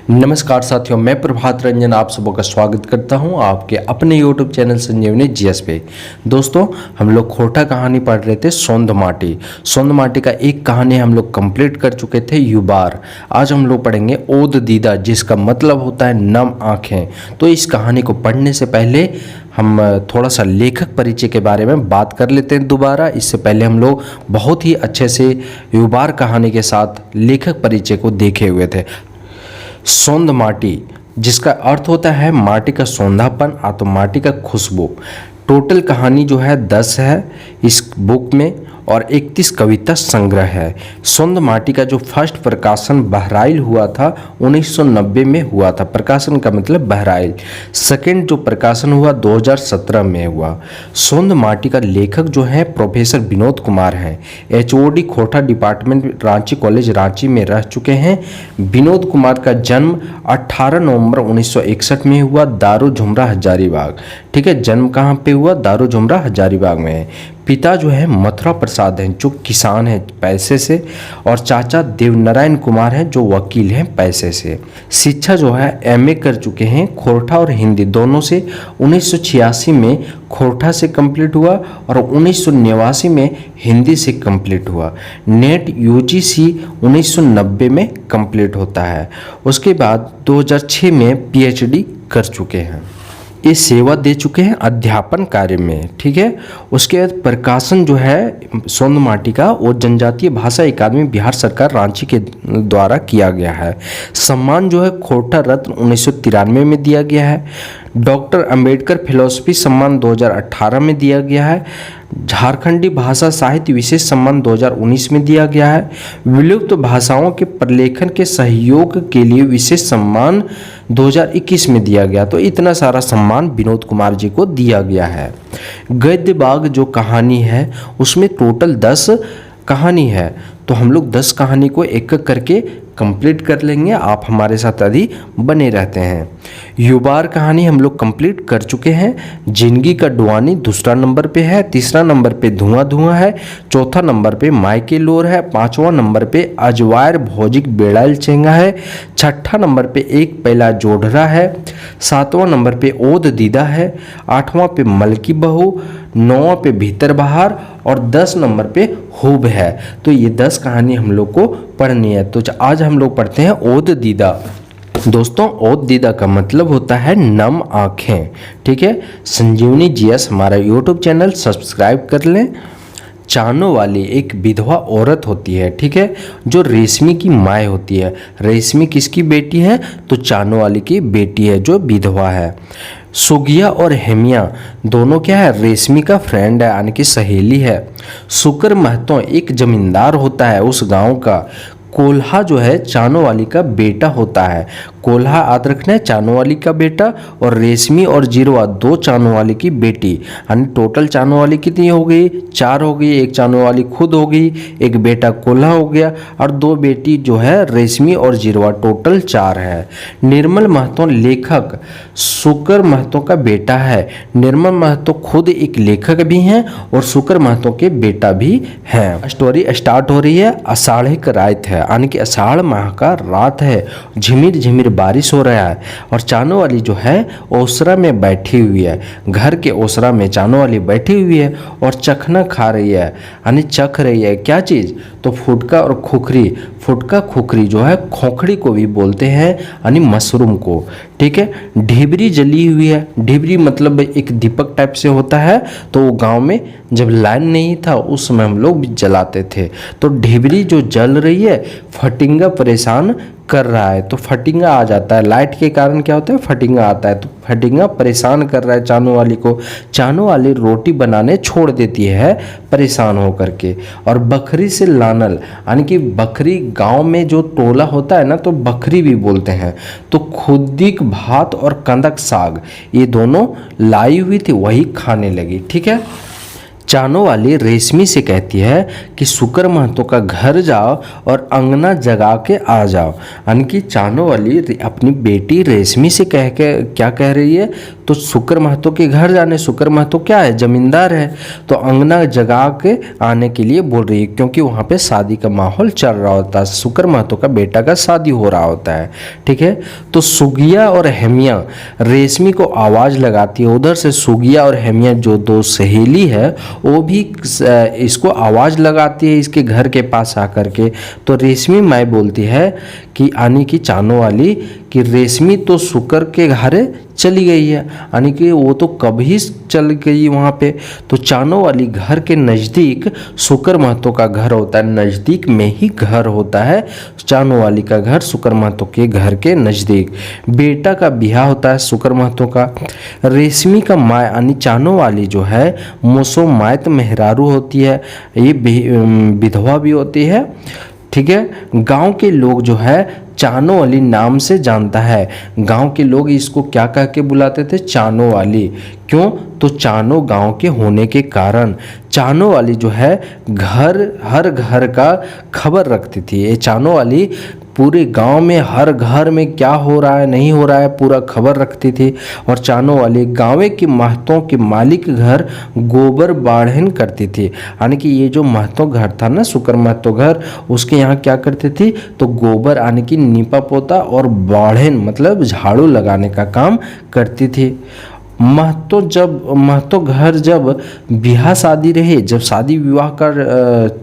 नमस्कार साथियों, मैं प्रभात रंजन आप सबों का स्वागत करता हूं आपके अपने YouTube चैनल संजीवनी जीएस पे। दोस्तों, हम लोग खोटा कहानी पढ़ रहे थे सोंध माटी का एक कहानी हम लोग कंप्लीट कर चुके थे युबार। आज हम लोग पढ़ेंगे ओद दीदा, जिसका मतलब होता है नम आँखें। तो इस कहानी को पढ़ने से पहले हम थोड़ा सा लेखक परिचय के बारे में बात कर लेते हैं दोबारा। इससे पहले हम लोग बहुत ही अच्छे से युबार कहानी के साथ लेखक परिचय को देखे हुए थे। सोंध माटी, जिसका अर्थ होता है माटी का सौंधापन, तो माटी का खुशबू। टोटल कहानी जो है 10 है इस बुक में और 31 कविता संग्रह है। सोंध माटी का जो फर्स्ट प्रकाशन बहराइल हुआ था 1990 में हुआ था। प्रकाशन का मतलब बहराइल। सेकंड जो प्रकाशन हुआ 2017 में हुआ। सोंध माटी का लेखक जो है प्रोफेसर विनोद कुमार हैं। HOD खोटा डिपार्टमेंट रांची कॉलेज रांची में रह चुके हैं। विनोद कुमार का जन्म 18 नवंबर 1961 में हुआ, दारू झुमरा हजारीबाग। ठीक है, जन्म कहाँ पे हुआ? दारू झुमरा हजारीबाग में है। पिता जो है मथुरा प्रसाद हैं जो किसान हैं पैसे से, और चाचा देवनारायण कुमार हैं जो वकील हैं पैसे से। शिक्षा जो है MA कर चुके हैं खोरठा और हिंदी दोनों से। 1986 में खोरठा से कंप्लीट हुआ और 1989 में हिंदी से कंप्लीट हुआ। नेट UGC 1990 में कंप्लीट होता है। उसके बाद 2006 में PhD कर चुके हैं। ये सेवा दे चुके हैं अध्यापन कार्य में। ठीक है, उसके बाद प्रकाशन जो है सोंध माटी का वो जनजातीय भाषा अकादमी बिहार सरकार रांची के द्वारा किया गया है। सम्मान जो है खोटा रत्न 1993 में दिया गया है। डॉक्टर अंबेडकर फिलोसफी सम्मान 2018 में दिया गया है। झारखंडी भाषा साहित्य विशेष सम्मान 2019 में दिया गया है। विलुप्त भाषाओं के प्रलेखन के सहयोग के लिए विशेष सम्मान 2021 में दिया गया। तो इतना सारा सम्मान विनोद कुमार जी को दिया गया है। गद्य बाग जो कहानी है उसमें टोटल 10 कहानी है, तो हम लोग 10 कहानी को एक एक करके कंप्लीट कर लेंगे। आप हमारे साथ यदि बने रहते हैं। युबार कहानी हम लोग कंप्लीट कर चुके हैं। जिंदगी का डुआनी दूसरा नंबर पे है। तीसरा नंबर पे धुआं धुआं है। चौथा नंबर पे मायके लोर है। पांचवा नंबर पे अजवायर भौजिक बेड़ाइल चेंगा है। छठा नंबर पे एक पहला जोड़रा है। सातवां नंबर पे ओद दीदा है। आठवां पे मलकी बहू। 9वां पे भीतर बाहर और 10 नंबर पे हुब है। तो ये 10 कहानी हम लोग को पढ़नी है। तो आज हम लोग पढ़ते हैं ओद दीदा। दोस्तों, ओद दीदा का मतलब होता है नम आँखें। ठीक है, संजीवनी GS हमारा YouTube चैनल सब्सक्राइब कर लें। चानो वाली एक विधवा औरत होती है, ठीक है, जो रेशमी की माँ होती है। रेशमी किसकी बेटी है? तो चानो वाली की बेटी है जो विधवा है। सुगिया और हेमिया दोनों क्या है? रेशमी का फ्रेंड है, यानी कि सहेली है। शुक्र महतो एक जमींदार होता है उस गांव का। कोल्हा जो है चानो वाली का बेटा होता है। कोल्हा याद रखना है चानो वाली का बेटा, और रेशमी और जीरवा 2 चानो वाली की बेटी। यानी टोटल चानो वाली कितनी हो गई? 4 हो गई। एक चानो वाली खुद हो गई, एक बेटा कोल्हा हो गया, और 2 बेटी जो है रेशमी और जीरवा, टोटल 4 है। निर्मल महतो लेखक शुक्र महतो का बेटा है। निर्मल महतो खुद एक लेखक भी हैं और शुक्र महतो के बेटा भी हैं। स्टोरी स्टार्ट हो रही है। आषाढ़िक रात है, यानी कि आषाढ़ माह का रात है। झिमिर झिमिर बारिश हो रहा है और चानो वाली जो है ओसरा में बैठी हुई है। घर के ओसरा में चानो वाली बैठी हुई है और चखना खा रही है, यानी चख रही है। क्या चीज़? तो फुटका और खुखरी। फुटका खुखरी जो है खोखड़ी को भी बोलते हैं, यानी मशरूम को। ठीक है, ढिबरी जली हुई है। ढिबरी मतलब एक दीपक टाइप से होता है, तो वो गांव में जब लाइन नहीं था उस समय हम लोग भी जलाते थे। तो ढिबरी जो जल रही है, फटिंगा परेशान कर रहा है, तो फटिंगा आ जाता है। लाइट के कारण क्या होता है? फटिंगा आता है। तो फटिंगा परेशान कर रहा है चानो वाली को। चानो वाली रोटी बनाने छोड़ देती है परेशान होकर के। और बकरी से लानल, यानी कि बकरी, गांव में जो टोला होता है ना, तो बकरी भी बोलते हैं। तो खुद्दीक भात और कंदक साग ये दोनों लाई हुई थी, वही खाने लगी। ठीक है, चानो वाली रेशमी से कहती है कि शुक्र महतो का घर जाओ और अंगना जगा के आ जाओ। यानी कि चानो वाली अपनी बेटी रेशमी से कह के क्या कह रही है? तो शुक्र महतो के घर जाने। शुक्र महतो क्या है, जमींदार है, तो अंगना जगा के आने के लिए बोल रही है, क्योंकि वहाँ पे शादी का माहौल चल रहा होता है, शुक्र महतो का बेटा का शादी हो रहा होता है। ठीक है, तो सुगिया और हेमिया रेशमी को आवाज़ लगाती है। उधर से सुगिया और हेमिया जो दो सहेली है वो भी इसको आवाज़ लगाती है इसके घर के पास आकर के। तो रेशमी माई बोलती है कि यानी कि चानो वाली कि रेशमी तो शुक्र के घर चली गई है, यानी कि वो तो कभी चल गई वहाँ पे। तो चानो वाली घर के नज़दीक शुक्र महतो का घर होता है, नज़दीक में ही घर होता है चानो वाली का घर, शुक्र महतो के घर के नज़दीक। बेटा का ब्याह होता है शुक्र महतो का। रेशमी का माँ यानी चानो वाली जो है मोसो मायत मेहरारू होती है, ये विधवा भी होती है। ठीक है, गांव के लोग जो है चानो वाली नाम से जानता है। गांव के लोग इसको क्या कह के बुलाते थे, चानो वाली। क्यों, तो चानो गांव के होने के कारण। चानो वाली जो है हर घर का खबर रखती थी। ये चानो वाली पूरे गांव में हर घर में क्या हो रहा है नहीं हो रहा है पूरा खबर रखती थी। और चानो वाली गाँव के महतों के मालिक घर गोबर बाढ़न करती थी, यानी कि ये जो महतो घर था ना शुक्र महतो घर, उसके यहाँ क्या करती थी, तो गोबर यानी कि नीपा पोता और बाढ़न मतलब झाड़ू लगाने का काम करती थी। महतो घर जब ब्याह शादी रहे, जब शादी विवाह का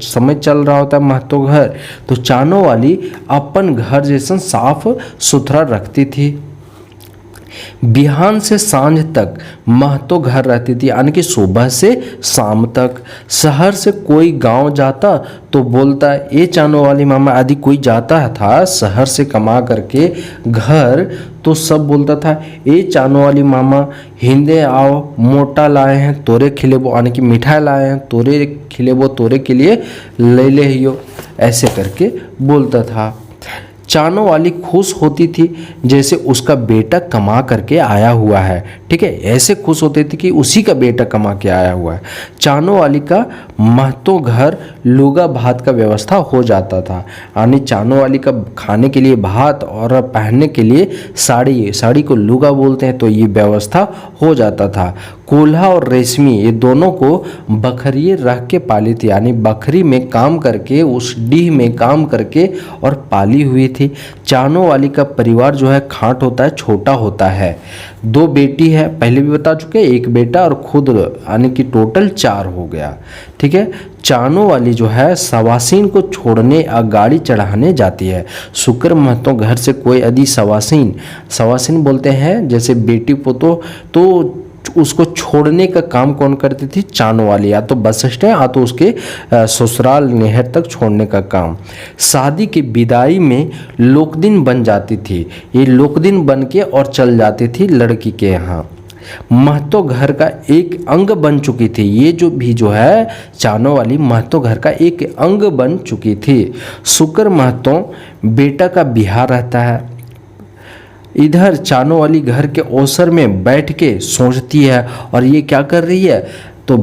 समय चल रहा होता है महतो घर, तो चानो वाली अपन घर जैसा साफ सुथरा रखती थी। बिहान से सांझ तक महतो घर रहती थी, यानी कि सुबह से शाम तक। शहर से कोई गांव जाता तो बोलता, ये चानो वाली मामा आदि कोई जाता था शहर से कमा करके घर, तो सब बोलता था ये चानो वाली मामा हिंदे आओ, मोटा लाए हैं तोरे खिलेबो, यानी कि मिठाई लाए हैं तोरे खिलेबो, तोरे के लिए ले ले हियो, ऐसे करके बोलता था। चानो वाली खुश होती थी जैसे उसका बेटा कमा करके आया हुआ है। ठीक है, ऐसे खुश होती थी कि उसी का बेटा कमा के आया हुआ है। चानो वाली का महतो घर लुगा भात का व्यवस्था हो जाता था, यानी चानो वाली का खाने के लिए भात और पहनने के लिए साड़ी, साड़ी को लुगा बोलते हैं, तो ये व्यवस्था हो जाता था। कोल्हा और रेशमी ये दोनों को बकरिए रख के पाली थी, यानी बकरी में काम करके, उस डीह में काम करके और पाली हुई थी। चानो वाली का परिवार जो है खाट होता है, छोटा होता है। 2 बेटी है, पहले भी बता चुके, एक बेटा और खुद, यानी कि टोटल 4 हो गया। ठीक है, चानो वाली जो है सवासीन को छोड़ने और गाड़ी चढ़ाने जाती है। शुक्र महतो घर से कोई यदि सवासीन बोलते हैं जैसे बेटी पोतो, तो उसको छोड़ने का काम कौन करती थी, चानो वाली, या तो बस स्टैंड या तो उसके ससुराल नहर तक छोड़ने का काम। शादी की विदाई में लोकदिन बन जाती थी, ये लोकदिन बन के और चल जाती थी लड़की के यहाँ। महतो घर का एक अंग बन चुकी थी, ये जो है चानो वाली महतो घर का एक अंग बन चुकी थी। शुक्र महतो बेटा का ब्याह रहता है। इधर चानो वाली घर के ओसर में बैठ के सोचती है, और ये क्या कर रही है, तो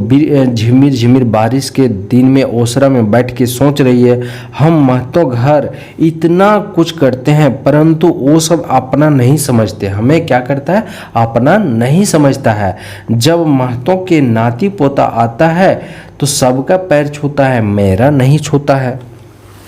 झिमिर झिमिर बारिश के दिन में ओसरा में बैठ के सोच रही है, हम महतो घर इतना कुछ करते हैं परंतु वो सब अपना नहीं समझते। हमें क्या करता है, अपना नहीं समझता है। जब महतो के नाती पोता आता है तो सबका पैर छूता है, मेरा नहीं छूता है।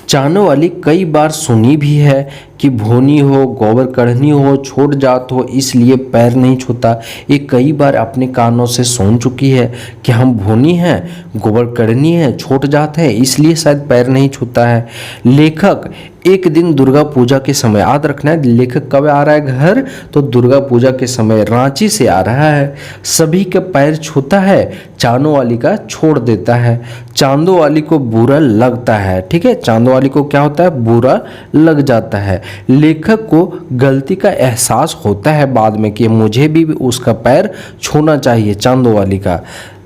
चानो वाली कई बार सुनी भी है कि भोनी हो, गोबर कढ़नी हो, छोट जात हो, इसलिए पैर नहीं छूता। ये कई बार अपने कानों से सुन चुकी है कि हम भोनी हैं, गोबर कढ़नी है, छोट जात है, इसलिए शायद पैर नहीं छूता है। लेखक एक दिन दुर्गा पूजा के समय, याद रखना है लेखक कब आ रहा है घर, तो दुर्गा पूजा के समय रांची से आ रहा है। सभी का पैर छूता है, चांदो वाली का छोड़ देता है। चांदो वाली को बुरा लगता है, ठीक है, चांदो वाली को क्या होता है, बुरा लग जाता है। लेखक को गलती का एहसास होता है बाद में कि मुझे भी उसका पैर छूना चाहिए, चांदो वाली का।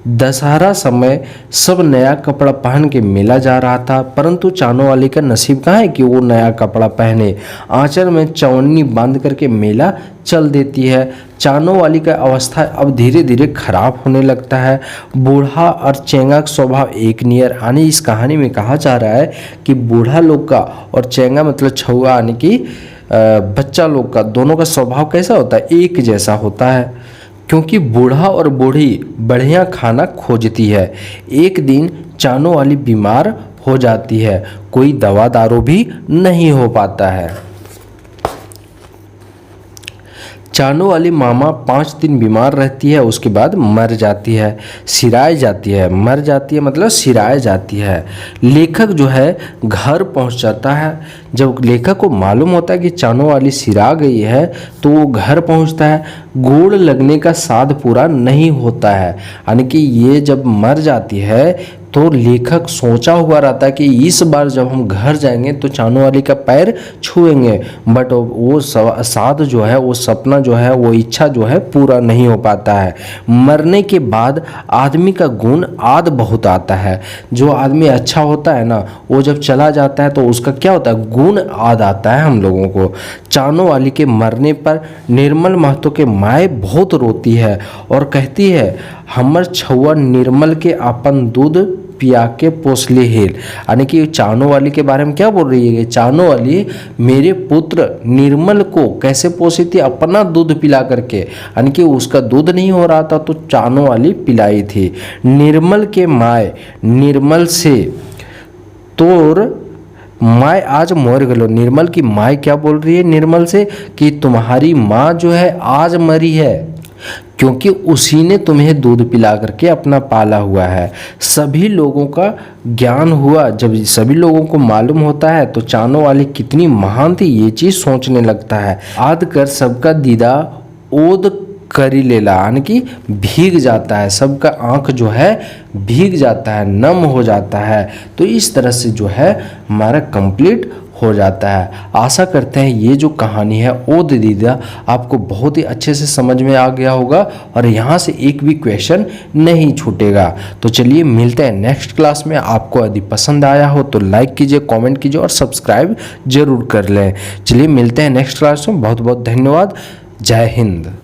दशहरा समय सब नया कपड़ा पहन के मेला जा रहा था, परंतु चानो वाली का नसीब कहाँ है कि वो नया कपड़ा पहने। आंचल में चवन्नी बांध करके मेला चल देती है। चानो वाली का अवस्था अब धीरे धीरे खराब होने लगता है। बूढ़ा और चेंगा का स्वभाव एक नियर, यानी इस कहानी में कहा जा रहा है कि बूढ़ा लोग का और चेंगा मतलब छुआ यानी कि बच्चा लोग का, दोनों का स्वभाव कैसा होता है, एक जैसा होता है। क्योंकि बूढ़ा और बूढ़ी बढ़िया खाना खोजती है। एक दिन चानो वाली बीमार हो जाती है, कोई दवा दारू भी नहीं हो पाता है। चानो वाली मामा 5 दिन बीमार रहती है, उसके बाद मर जाती है, सिराय जाती है। मर जाती है मतलब सिराय जाती है। लेखक जो है घर पहुंच जाता है। जब लेखक को मालूम होता है कि चानो वाली सिरा गई है तो वो घर पहुंचता है। गोड़ लगने का साध पूरा नहीं होता है, यानी कि ये जब मर जाती है तो लेखक सोचा हुआ रहता है कि इस बार जब हम घर जाएंगे तो चानो वाली का पैर छुएंगे, बट वो साध जो है, वो सपना जो है, वो इच्छा जो है पूरा नहीं हो पाता है। मरने के बाद आदमी का गुण आद बहुत आता है। जो आदमी अच्छा होता है ना, वो जब चला जाता है तो उसका क्या होता है, गुण आद आता है हम लोगों को। चानो वाली के मरने पर निर्मल महतो के माए बहुत रोती है और कहती है, हमर छुआ निर्मल के अपन दूध पिया के पोसले हेल। यानी कि चानो वाली के बारे में क्या बोल रही है, चानो वाली मेरे पुत्र निर्मल को कैसे पोसी थी, अपना दूध पिला करके। यानी कि उसका दूध नहीं हो रहा था तो चानो वाली पिलाई थी। निर्मल के माय निर्मल से तोर माय आज मर गलो। निर्मल की माय क्या बोल रही है निर्मल से कि तुम्हारी माँ जो है आज मरी है, क्योंकि उसी ने तुम्हें दूध पिला करके अपना पाला हुआ है। सभी लोगों का ज्ञान हुआ, जब सभी लोगों को मालूम होता है तो चानो वाली कितनी महान थी ये चीज़ सोचने लगता है। आद कर सबका दीदा ओद करी लेला, यानी कि भीग जाता है, सबका आँख जो है भीग जाता है, नम हो जाता है। तो इस तरह से जो है हमारा कंप्लीट हो जाता है। आशा करते हैं ये जो कहानी है ओद दीदा आपको बहुत ही अच्छे से समझ में आ गया होगा और यहाँ से एक भी क्वेश्चन नहीं छूटेगा। तो चलिए मिलते हैं नेक्स्ट क्लास में। आपको यदि पसंद आया हो तो लाइक कीजिए, कमेंट कीजिए और सब्सक्राइब जरूर कर लें। चलिए मिलते हैं नेक्स्ट क्लास में। बहुत बहुत धन्यवाद। जय हिंद।